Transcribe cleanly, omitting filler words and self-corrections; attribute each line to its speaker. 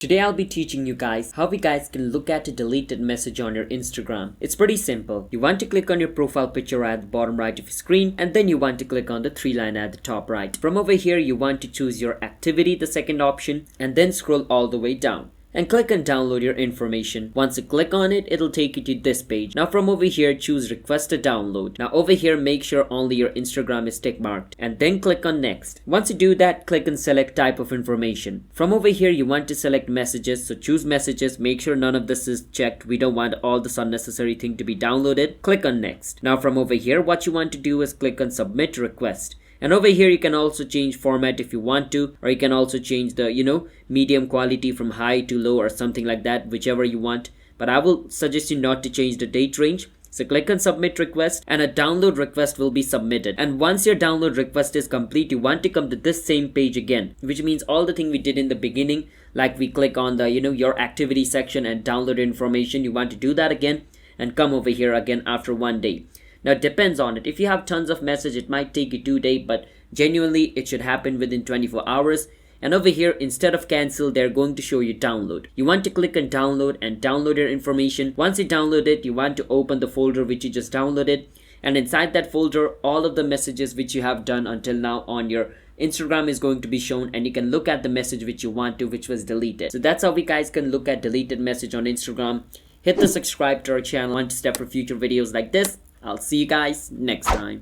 Speaker 1: Today I'll be teaching you guys how we guys can look at a deleted message on your Instagram. It's pretty simple. You want to click on your profile picture at the bottom right of your screen, and then you want to click on the three line at the top right. From over here you want to choose your activity, the second option, and then scroll all the way down and click on download your information. Once you click on it, it'll take you to this page. Now from over here, choose request a download. Now over here, make sure only your Instagram is tick marked and then click on next. Once you do that, click on select type of information. From over here, you want to select messages. So choose messages. Make sure none of this is checked. We don't want all this unnecessary thing to be downloaded. Click on next. Now from over here, what you want to do is click on submit request. And over here you can also change format if you want to, or you can also change the medium quality from high to low or something like that, whichever you want. But I will suggest you not to change the date range. So click on submit request and a download request will be submitted. And once your download request is complete, you want to come to this same page again, which means all the thing we did in the beginning, like we click on the your activity section and download information. You want to do that again and come over here again after 1 day. Now it depends on it. If you have tons of message, it might take you 2 days, but genuinely it should happen within 24 hours. And over here, instead of cancel, they're going to show you download. You want to click on download and download your information. Once you download it, you want to open the folder which you just downloaded. And inside that folder, all of the messages which you have done until now on your Instagram is going to be shown, and you can look at the message which you want to, which was deleted. So that's how we guys can look at deleted message on Instagram. Hit the subscribe to our channel, one step for future videos like this. I'll see you guys next time.